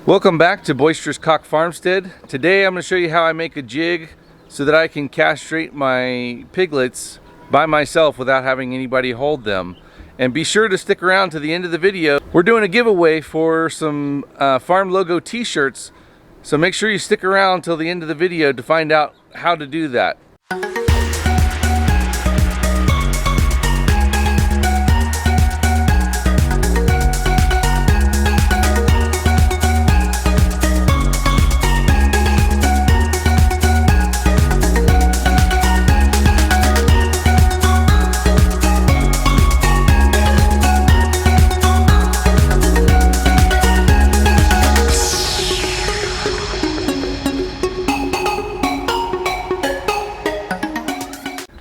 Welcome back to Boisterous Cock Farmstead. Today I'm going to show you how I make a jig so that I can castrate my piglets by myself without having anybody hold them. And be sure to stick around to the end of the video. We're doing a giveaway for some farm logo t-shirts, so make sure you stick around till the end of the video to find out how to do that.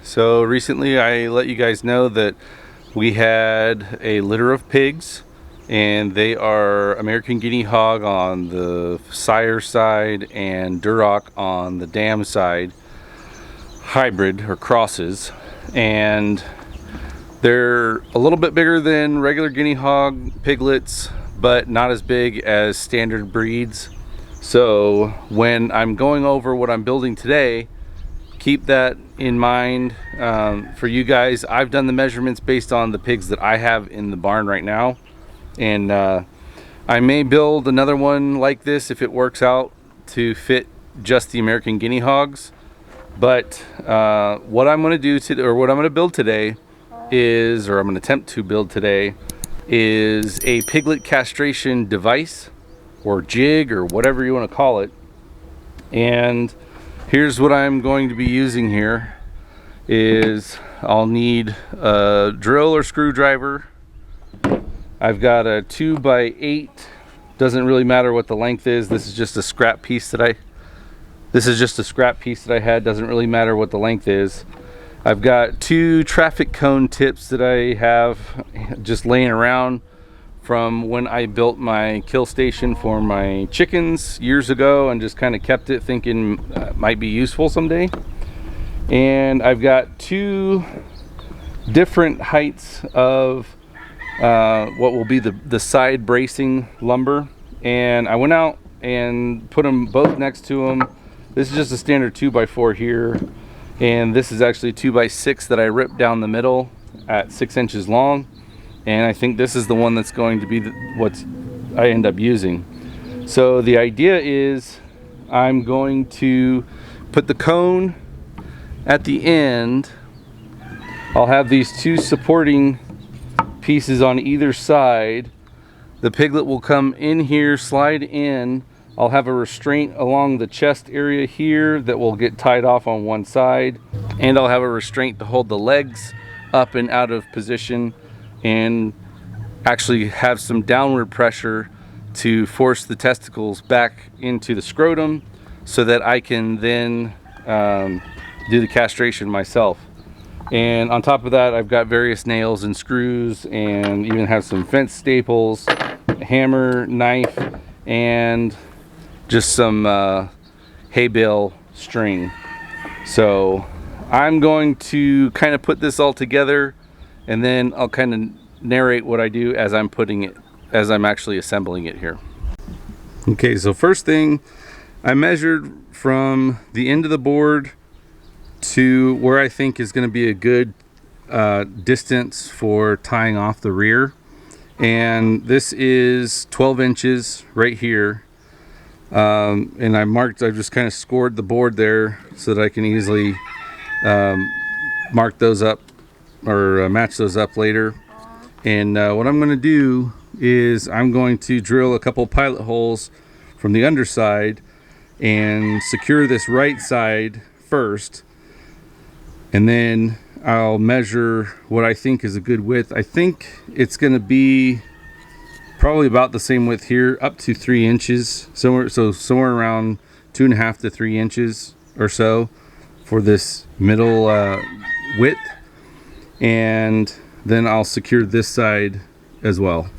So recently I let you guys know that we had a litter of pigs, and they are American Guinea Hog on the sire side and Duroc on the dam side, hybrid or crosses, and they're a little bit bigger than regular Guinea Hog piglets, but not as big as standard breeds. So when I'm going over what I'm building today, keep that in mind for you guys. I've done the measurements based on the pigs that I have in the barn right now, and I may build another one like this if it works out to fit just the American Guinea Hogs. But what I'm going to do today, or what I'm going to build today is, or I'm going to attempt to build today, is a piglet castration device or jig or whatever you want to call it. And here's what I'm going to be using here. Is I'll need a drill or screwdriver. I've got a 2x8. Doesn't really matter what the length is. This is just a scrap piece that I had. Doesn't really matter what the length is. I've got 2 traffic cone tips that I have just laying around from when I built my kill station for my chickens years ago, and just kind of kept it thinking it might be useful someday. And I've got 2 different heights of what will be the side bracing lumber, and I went out and put them both next to them. This is just a standard 2x4 here, and this is actually 2x6 that I ripped down the middle at 6 inches long. And I think this is the one that's going to be what I end up using. So the idea is I'm going to put the cone at the end. I'll have these 2 supporting pieces on either side. The piglet will come in here, slide in. I'll have a restraint along the chest area here that will get tied off on one side. And I'll have a restraint to hold the legs up and out of position, and actually have some downward pressure to force the testicles back into the scrotum so that I can then do the castration myself. And on top of that, I've got various nails and screws, and even have some fence staples, a hammer, knife, and just some hay bale string. So I'm going to kind of put this all together, and then I'll kind of narrate what I do as I'm actually assembling it here. Okay, so first thing, I measured from the end of the board to where I think is going to be a good distance for tying off the rear, and this is 12 inches right here. And I just kind of scored the board there so that I can easily mark those up, or match those up later. And what I'm going to do is I'm going to drill a couple pilot holes from the underside and secure this right side first, and then I'll measure what I think is a good width. I think it's going to be probably about the same width here, up to 3 inches, somewhere around 2.5 to 3 inches or so for this middle width. And then I'll secure this side as well.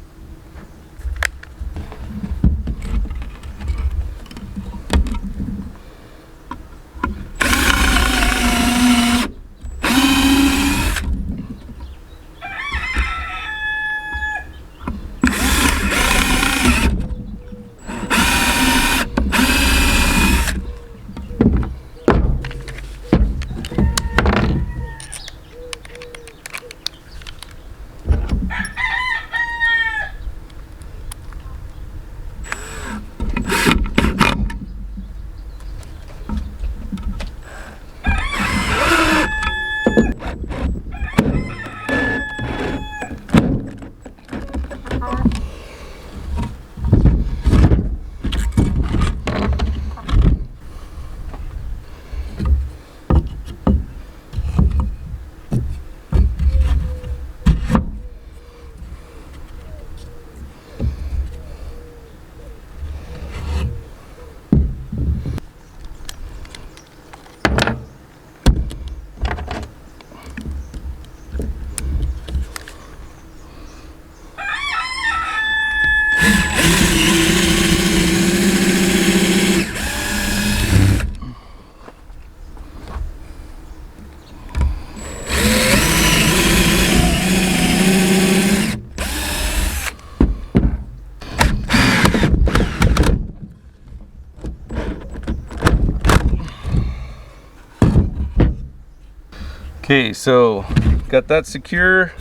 Okay, so got that secure.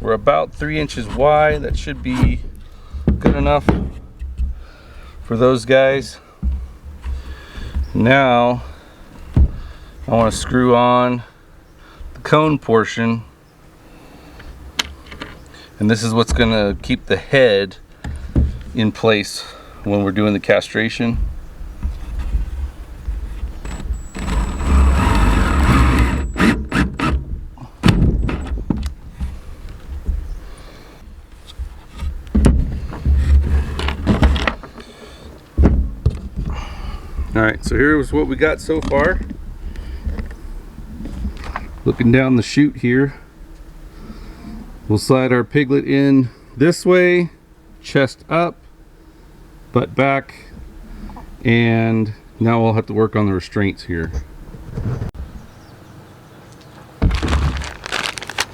We're about 3 inches wide. That should be good enough for those guys. Now I want to screw on the cone portion, and this is what's going to keep the head in place when we're doing the castration. Alright, so here's what we got so far. Looking down the chute here, we'll slide our piglet in this way, chest up, butt back, and now we'll have to work on the restraints here.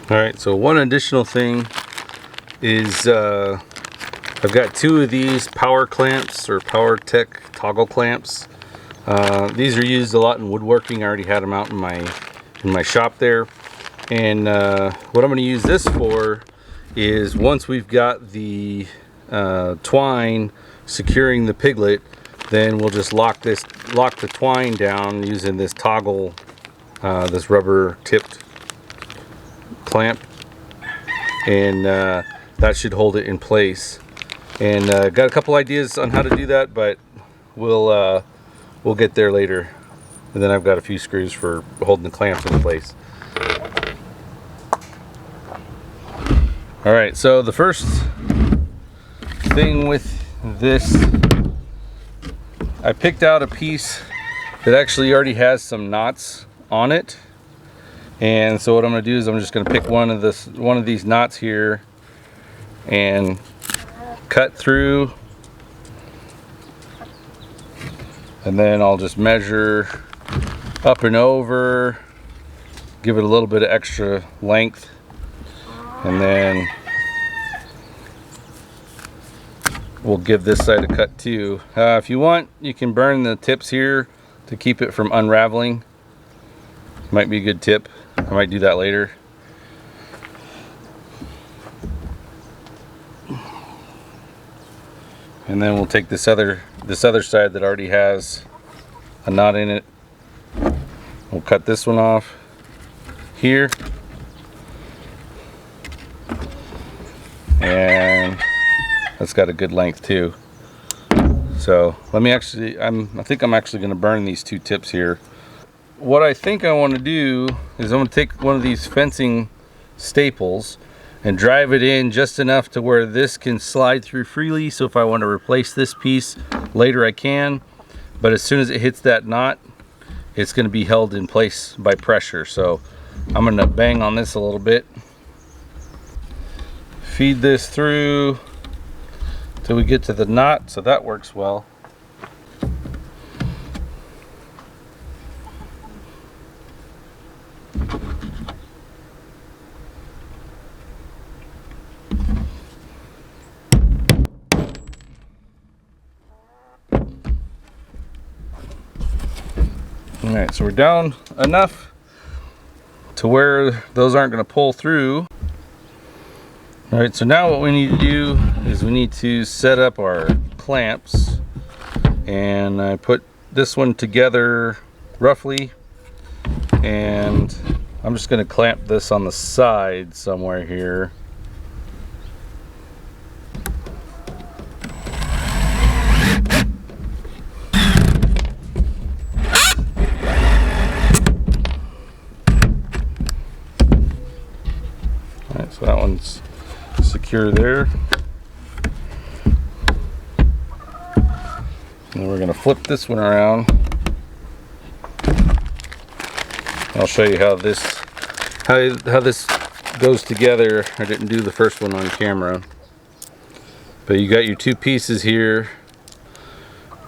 Alright, so one additional thing is I've got 2 of these power clamps, or Power Tech toggle clamps. These are used a lot in woodworking. I already had them out in my shop there. And what I'm going to use this for is, once we've got the twine securing the piglet, then we'll just lock the twine down using this toggle, this rubber tipped clamp, and that should hold it in place. And got a couple ideas on how to do that, but we'll get there later. And then I've got a few screws for holding the clamps in place. Alright, so the first thing with this, I picked out a piece that actually already has some knots on it. And so what I'm going to do is I'm just going to pick one of these knots here and cut through. And then I'll just measure up and over, give it a little bit of extra length, and then we'll give this side a cut too. If you want, you can burn the tips here to keep it from unraveling. Might be a good tip. I might do that later. And then we'll take this other side that already has a knot in it. We'll cut this one off here, and that's got a good length too. So let me actually, I think I'm actually going to burn these 2 tips here. What I think I want to do is I'm going to take one of these fencing staples and drive it in just enough to where this can slide through freely. So if I want to replace this piece later, I can. But as soon as it hits that knot, it's going to be held in place by pressure. So I'm going to bang on this a little bit, feed this through till we get to the knot, so that works well. Alright, so we're down enough to where those aren't going to pull through. Alright, so now what we need to do is we need to set up our clamps. And I put this one together roughly, and I'm just going to clamp this on the side somewhere here. So that one's secure there. And we're going to flip this one around. I'll show you how this goes together. I didn't do the first one on camera. But you got your 2 pieces here,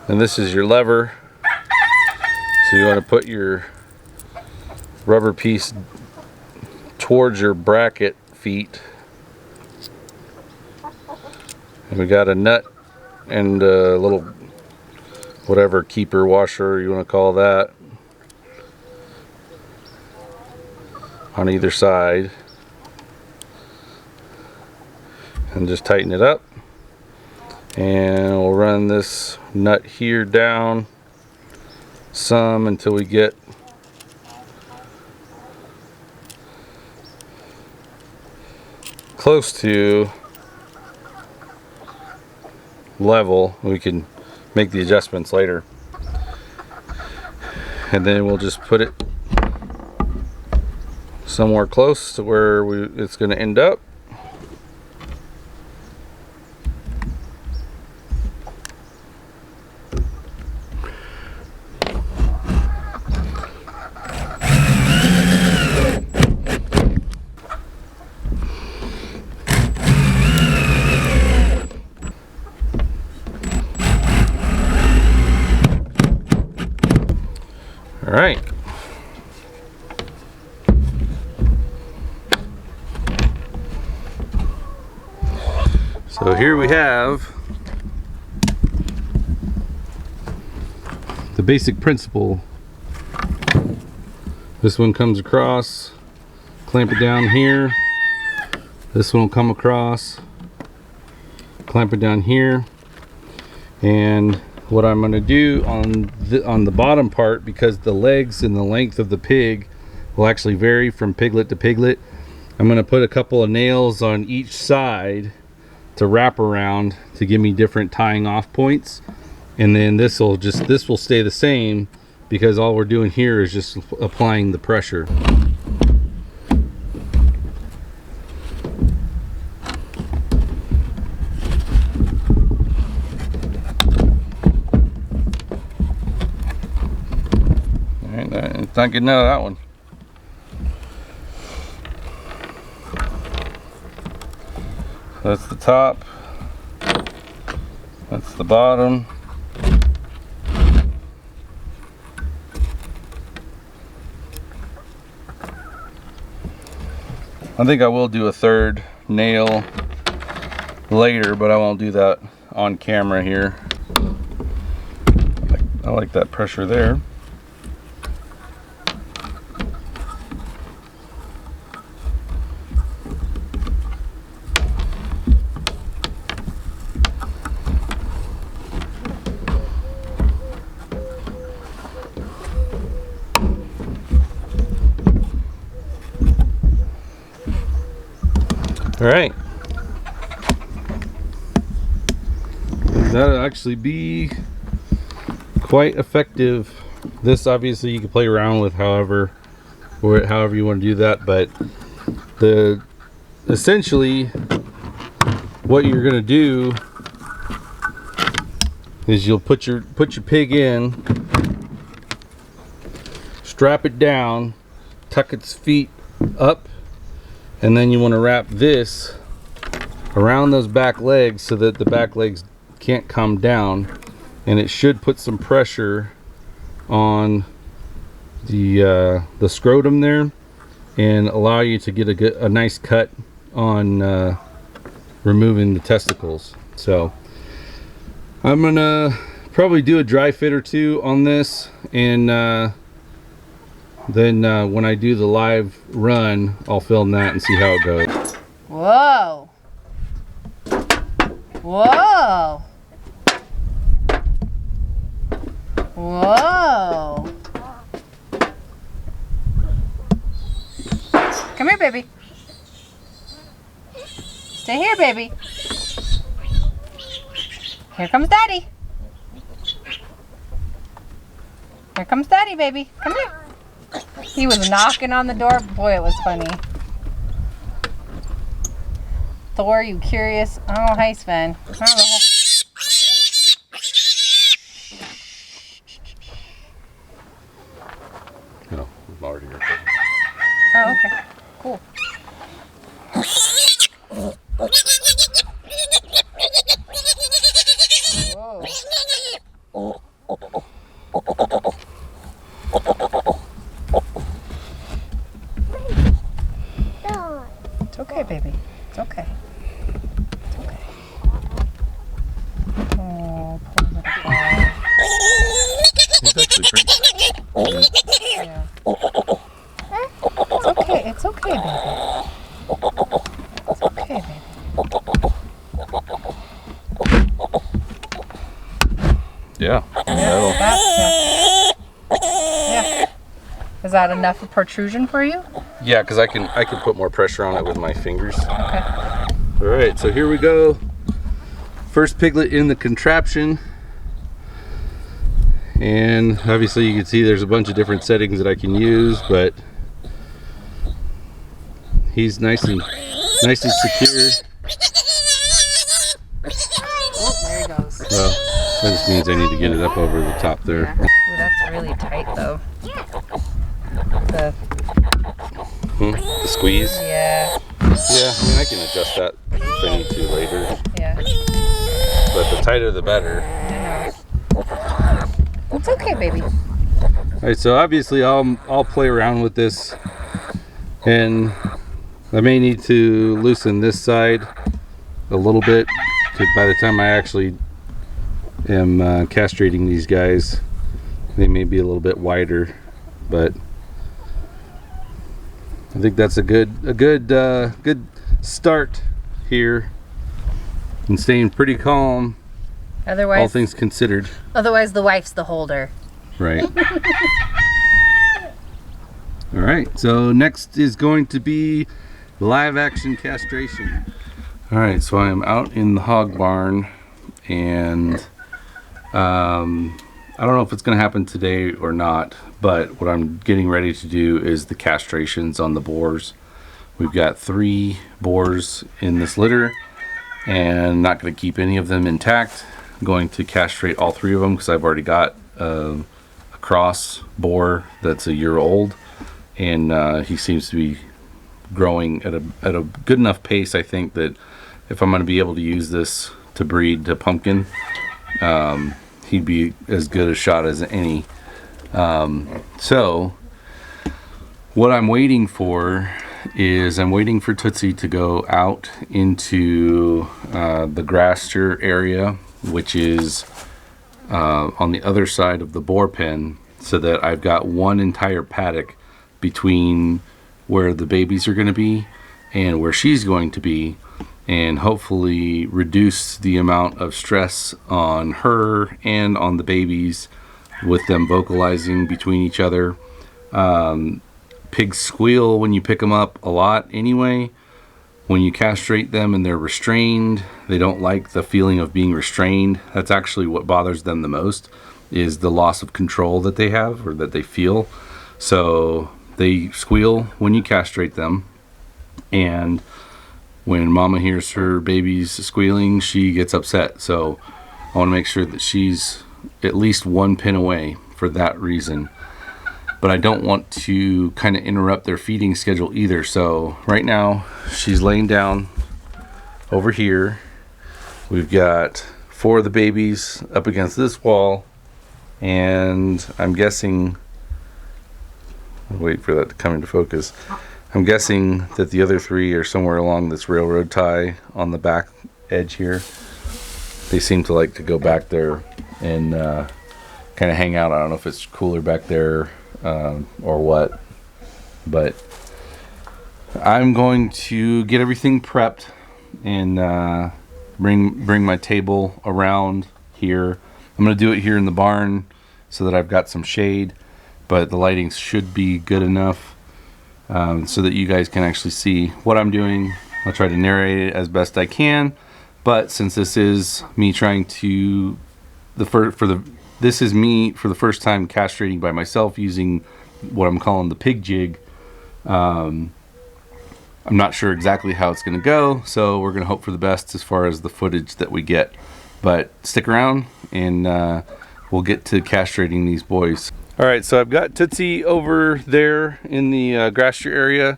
and this is your lever. So you want to put your rubber piece towards your bracket feet, and we got a nut and a little whatever keeper washer you want to call that. on either side and just tighten it up. And we'll run this nut here down some until we get close to level. We can make the adjustments later. And then we'll just put it somewhere close to where it's going to end up. All right. So here we have the basic principle. This one comes across, clamp it down here. This one will come across, clamp it down here. And what I'm going to do on the bottom part, because the legs and the length of the pig will actually vary from piglet to piglet, I'm going to put a couple of nails on each side to wrap around to give me different tying off points. And then this will stay the same, because all we're doing here is just applying the pressure. It's not getting out of that one. That's the top. That's the bottom. I think I will do a third nail later, but I won't do that on camera here. I like that pressure there. All right, that'll actually be quite effective. This obviously you can play around with however you want to do that, but essentially what you're gonna do is you'll put your pig in, strap it down, tuck its feet up, and then you want to wrap this around those back legs so that the back legs can't come down, and it should put some pressure on the scrotum there and allow you to get a nice cut on removing the testicles. So I'm gonna probably do a dry fit or two on this, and then when I do the live run, I'll film that and see how it goes. Whoa. Whoa. Whoa. Come here, baby. Stay here, baby. Here comes Daddy. Here comes Daddy, baby. Come here. He was knocking on the door. Boy, it was funny. Thor, you curious? Oh, hi, Sven. No, I'm already here. Oh, okay. Cool. Whoa. It's okay, baby. It's okay. It's okay. Oh, poor little guy. He's actually pretty. Yeah. It's okay. It's okay. Yeah. Yeah. Yeah. Is that enough of protrusion for you? Yeah, because I can put more pressure on it with my fingers. Okay. All right, so here we go. First piglet in the contraption. And obviously you can see there's a bunch of different settings that I can use, but he's nice and secure. Oh, there he goes. Well, that just means I need to get it up over the top there. Yeah. Ooh, that's really tight though. The squeeze? Yeah. Yeah, I mean I can adjust that if I need to later. Yeah. But the tighter the better. I know. It's okay, baby. Alright, so obviously I'll play around with this, and I may need to loosen this side a little bit, because by the time I actually am castrating these guys, they may be a little bit wider, but I think that's a good start here, and staying pretty calm, Otherwise, all things considered. Otherwise, the wife's the holder. Right. All right, so next is going to be live action castration. All right, so I am out in the hog barn, and I don't know if it's going to happen today or not, but what I'm getting ready to do is the castrations on the boars. We've got 3 boars in this litter, and not going to keep any of them intact. I'm going to castrate all 3 of them because I've already got a cross boar that's a year old, and he seems to be growing at a good enough pace, I think, that if I'm going to be able to use this to breed to pumpkin, he'd be as good a shot as any. So what I'm waiting for is I'm waiting for Tootsie to go out into the grasture area, which is on the other side of the boar pen, so that I've got one entire paddock between where the babies are going to be and where she's going to be, and hopefully reduce the amount of stress on her and on the babies with them vocalizing between each other. Pigs squeal when you pick them up a lot anyway. When you castrate them and they're restrained, they don't like the feeling of being restrained. That's actually what bothers them the most, is the loss of control that they have or that they feel. So they squeal when you castrate them, and when mama hears her babies squealing, she gets upset. So I want to make sure that she's at least 1 pin away for that reason. But I don't want to kind of interrupt their feeding schedule either. So right now she's laying down over here. We've got 4 of the babies up against this wall, and I'm guessing, I'll wait for that to come into focus. I'm guessing that the other 3 are somewhere along this railroad tie on the back edge here. They seem to like to go back there and kind of hang out. I don't know if it's cooler back there or what, but I'm going to get everything prepped and bring my table around here. I'm going to do it here in the barn so that I've got some shade, but the lighting should be good enough so that you guys can actually see what I'm doing. I'll try to narrate it as best I can, but since this is me trying to this is me for the first time castrating by myself using what I'm calling the pig jig. I'm not sure exactly how it's going to go, so we're going to hope for the best as far as the footage that we get. But stick around and we'll get to castrating these boys. All right, so I've got Tootsie over there in the grasture area,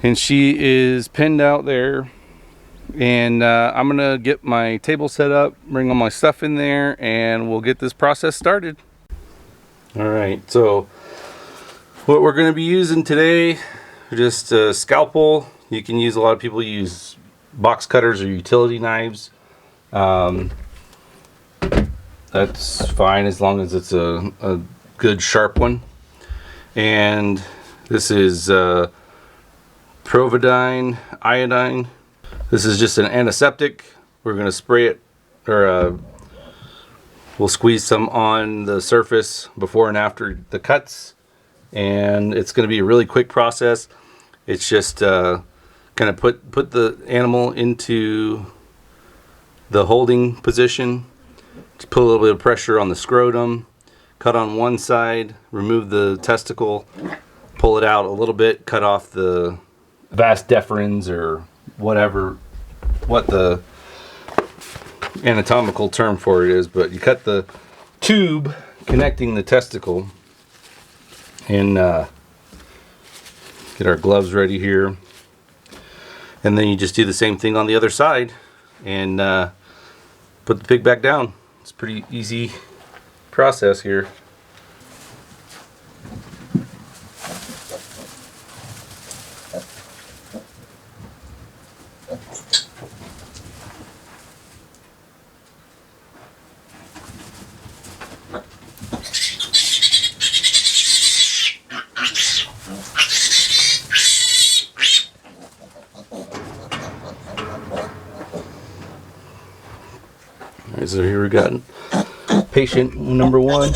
and she is pinned out there. And I'm gonna get my table set up, bring all my stuff in there, and we'll get this process started. All right, so what we're gonna be using today, just a scalpel. You can use, a lot of people use box cutters or utility knives. That's fine as long as it's a good sharp one. And this is Providine iodine. This is just an antiseptic. We're going to spray it, or We'll squeeze some on the surface before and after the cuts, and it's going to be a really quick process. It's just kind of put the animal into the holding position, to put a little bit of pressure on the scrotum, cut on one side, remove the testicle, pull it out a little bit, cut off the vas deferens or whatever, what the anatomical term for it is, but you cut the tube connecting the testicle, and get our gloves ready here, and then you just do the same thing on the other side and put the pig back down. It's a pretty easy process here. Alright, so here we got patient number 1.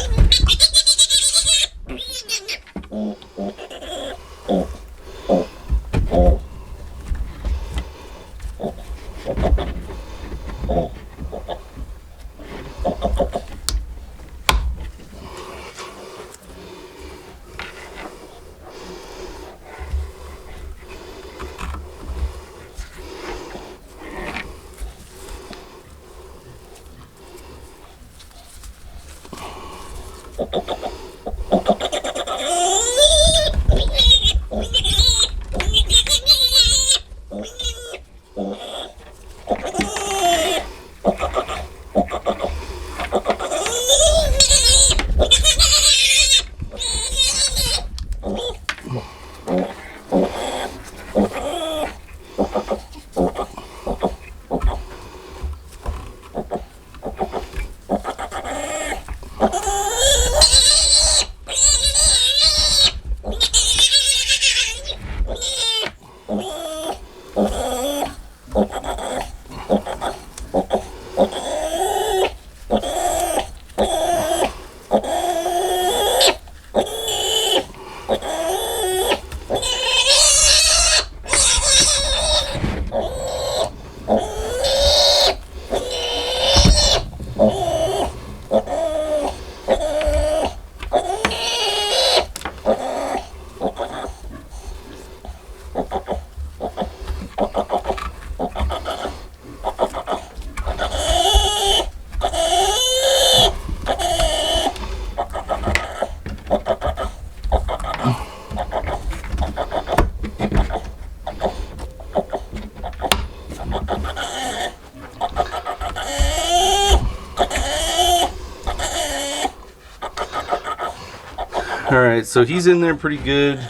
Alright, so he's in there pretty good.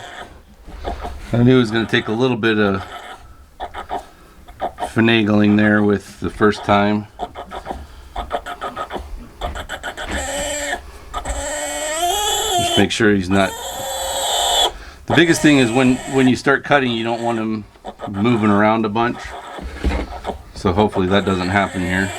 I knew it was going to take a little bit of finagling there with the first time. Just make sure he's not... The biggest thing is when you start cutting, you don't want him moving around a bunch. So hopefully that doesn't happen here.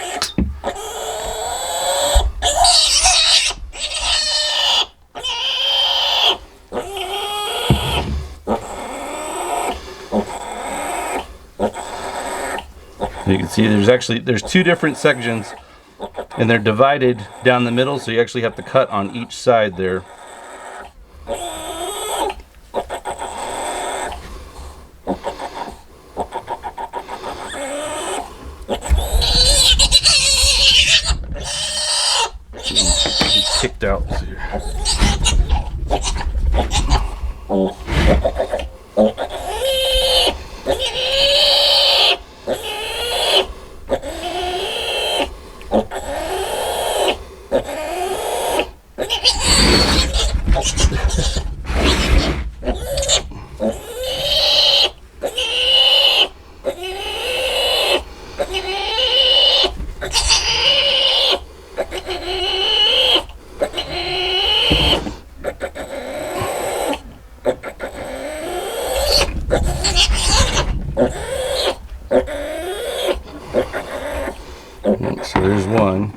You can see there's two different sections, and they're divided down the middle, so you actually have to cut on each side there. He's kicked out here. So there's one.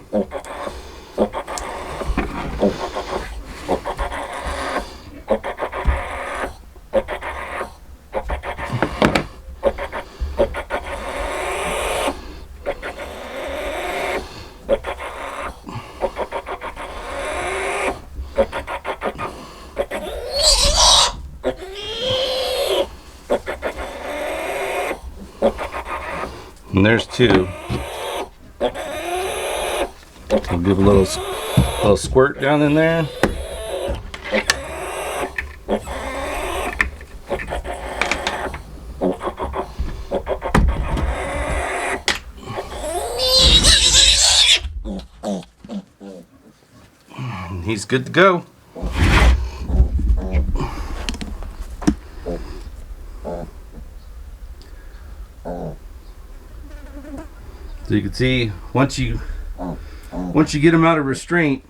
And there's two. I'll give a little squirt down in there. And he's good to go. So you can see once you get them out of restraint,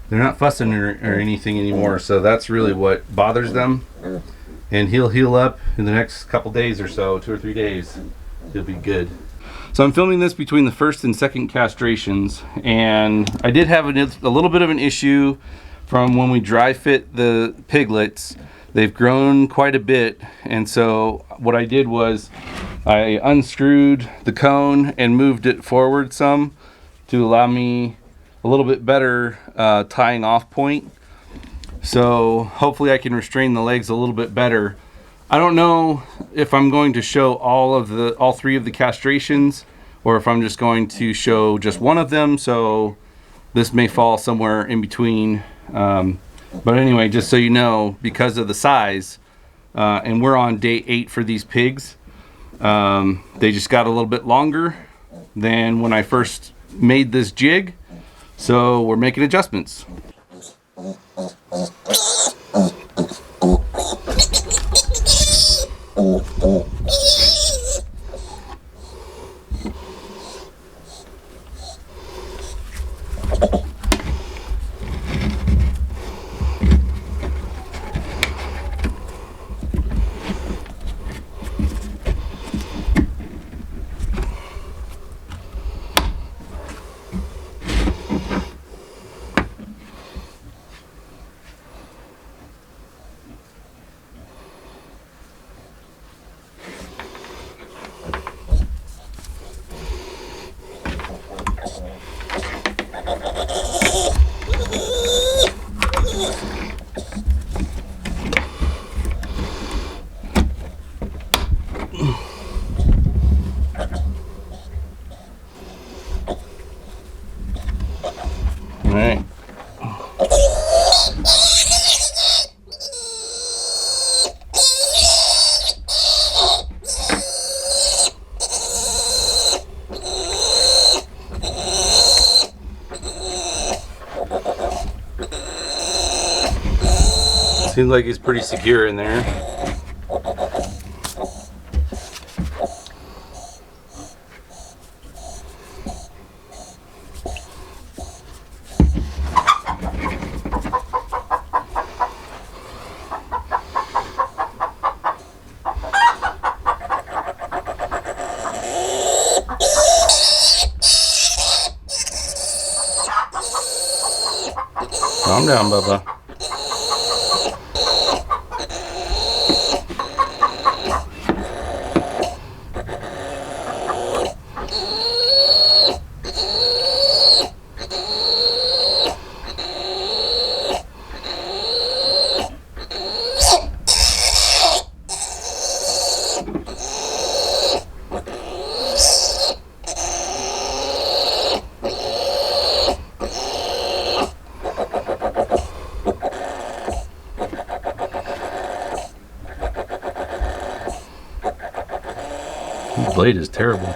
they're not fussing or anything anymore. So that's really what bothers them. And he'll heal up in the next couple days or so, 2 or 3 days. He'll be good. So I'm filming this between the first and second castrations, and I did have a little bit of an issue from when we dry fit the piglets. They've grown quite a bit, and so what I did was I unscrewed the cone and moved it forward some to allow me a little bit better tying off point. So hopefully I can restrain the legs a little bit better. I don't know if I'm going to show all 3 of the castrations, or if I'm just going to show just one of them. So this may fall somewhere in between. But anyway, just so you know, because of the size, and we're on day 8 for these pigs, they just got a little bit longer than when I first made this jig. So we're making adjustments. All right. Seems like he's pretty secure in there. Calm down, Bubba. This blade is terrible.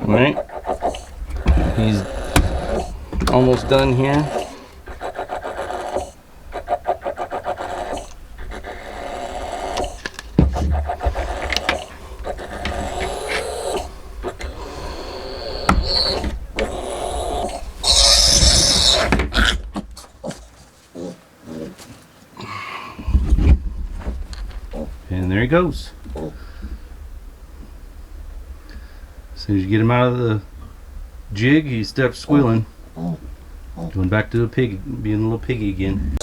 Right, he's almost done here. And there he goes. As soon as you get him out of the jig, he starts squealing. Going back to the pig, being a little piggy again.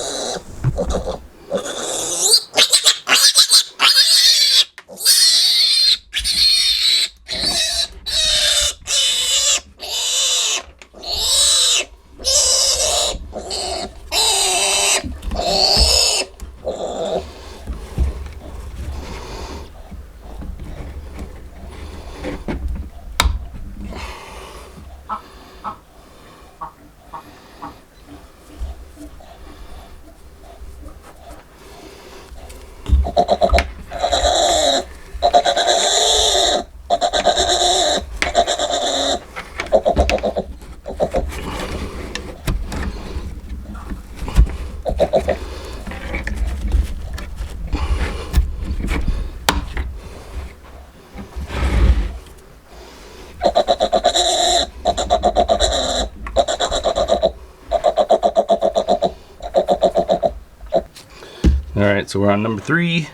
Alright, so we're on number 3.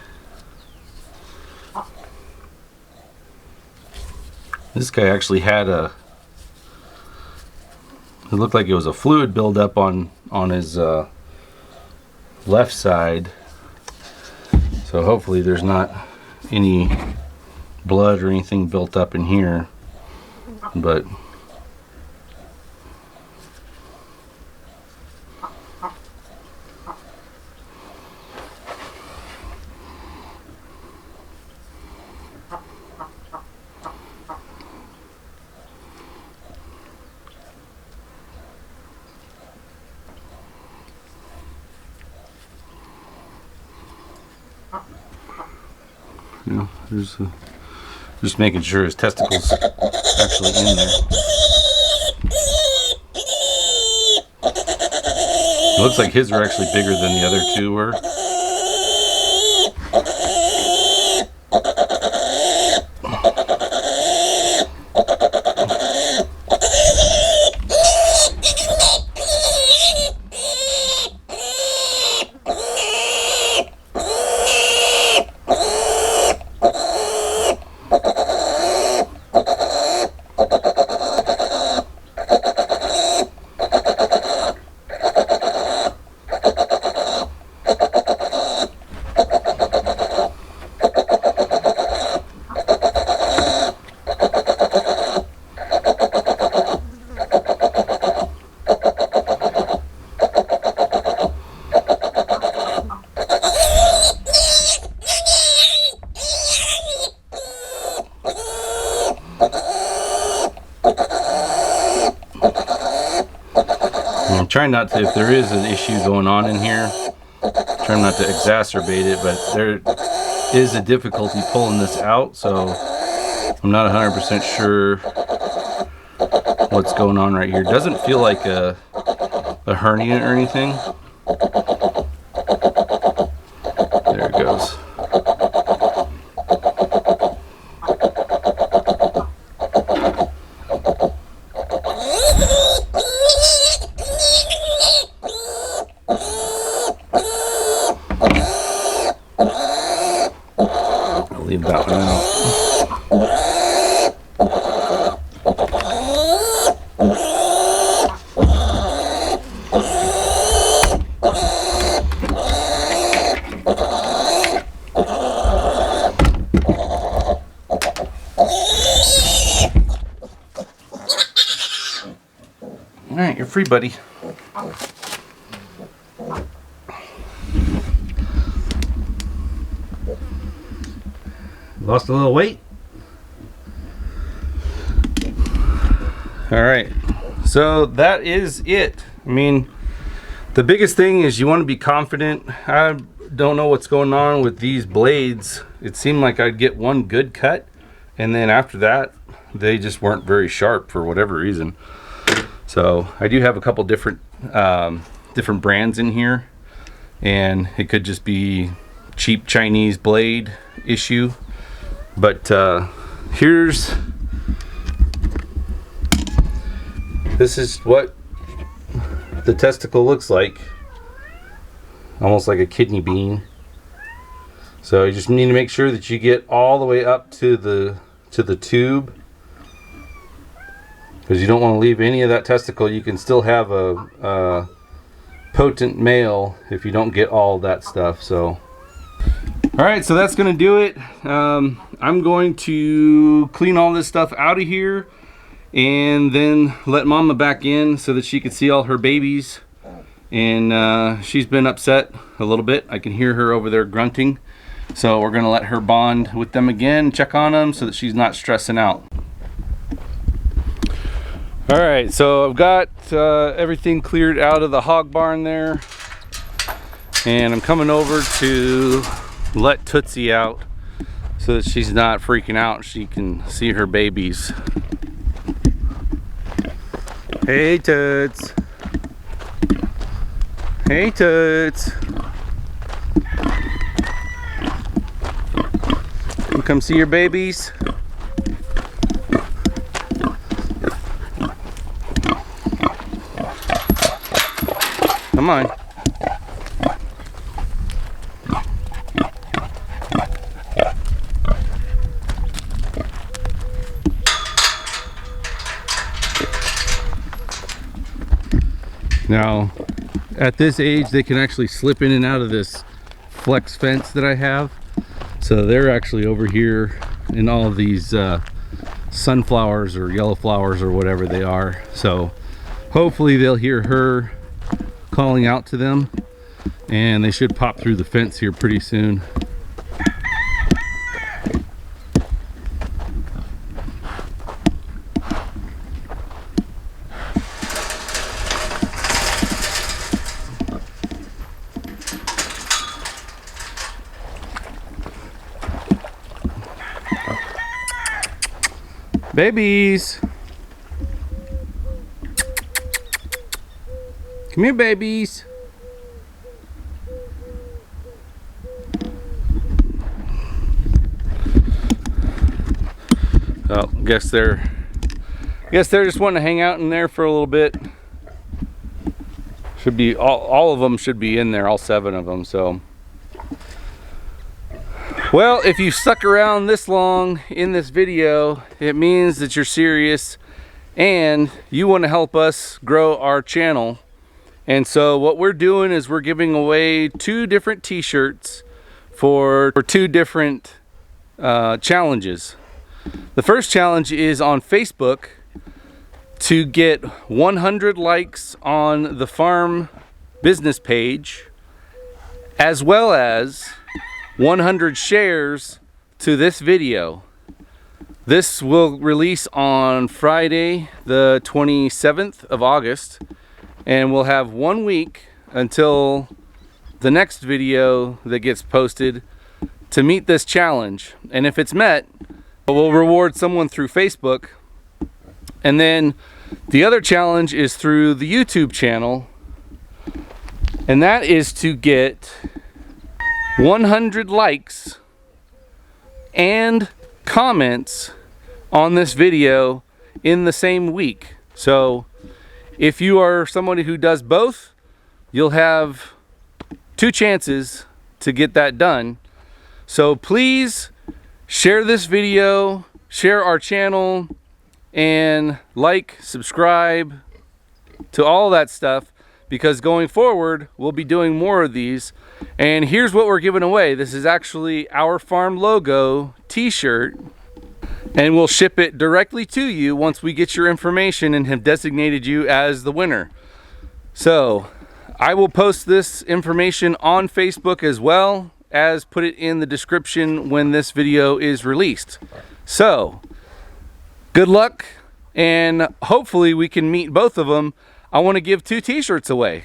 This guy actually had it looked like it was a fluid buildup on his left side. So hopefully there's not any blood or anything built up in here. But you know, there's just making sure his testicles actually in there. It looks like his are actually bigger than the other 2 were. I'm trying not to, if there is an issue going on in here, trying not to exacerbate it, but there is a difficulty pulling this out, so I'm not 100% sure what's going on right here. It doesn't feel like a hernia or anything. There it goes. I'll leave that one out. Alright, you're free, buddy. Lost a little weight. Alright, so that is it. I mean, the biggest thing is you want to be confident. I don't know what's going on with these blades. It seemed like I'd get one good cut, and then after that, they just weren't very sharp for whatever reason. So I do have a couple different brands in here, and it could just be cheap Chinese blade issue. But this is what the testicle looks like, almost like a kidney bean. So you just need to make sure that you get all the way up to the tube, because you don't want to leave any of that testicle. You can still have a potent male if you don't get all that stuff. So all right, so that's gonna do it. I'm going to clean all this stuff out of here and then let Mama back in so that she can see all her babies. And she's been upset a little bit. I can hear her over there grunting. So we're gonna let her bond with them again, check on them so that she's not stressing out. All right, so I've got everything cleared out of the hog barn there. And I'm coming over to let Tootsie out so that she's not freaking out. She can see her babies. Hey Toots. Hey Toots. Come see your babies. Come on. Now, at this age, they can actually slip in and out of this flex fence that I have. So they're actually over here in all of these sunflowers or yellow flowers or whatever they are. So hopefully they'll hear her calling out to them, and they should pop through the fence here pretty soon. Babies! Come here, babies! Oh, guess they're just wanting to hang out in there for a little bit. Should be all of them should be in there, all 7 of them. So, well, if you stuck around this long in this video, it means that you're serious and you want to help us grow our channel. And so what we're doing is we're giving away 2 different t-shirts for 2 different challenges. The first challenge is on Facebook to get 100 likes on the farm business page, as well as 100 shares to this video. This will release on Friday the 27th of August, and we'll have 1 week until the next video that gets posted to meet this challenge. And if it's met, we'll reward someone through Facebook. And then the other challenge is through the YouTube channel, and that is to get 100 likes and comments on this video in the same week. So if you are somebody who does both, you'll have 2 chances to get that done. So please share this video, share our channel, and like, subscribe to all that stuff, because going forward we'll be doing more of these. And here's what we're giving away. This is actually our farm logo t-shirt, and we'll ship it directly to you once we get your information and have designated you as the winner. So I will post this information on Facebook as well as put it in the description when this video is released. So good luck, and hopefully we can meet both of them. I want to give 2 t-shirts away.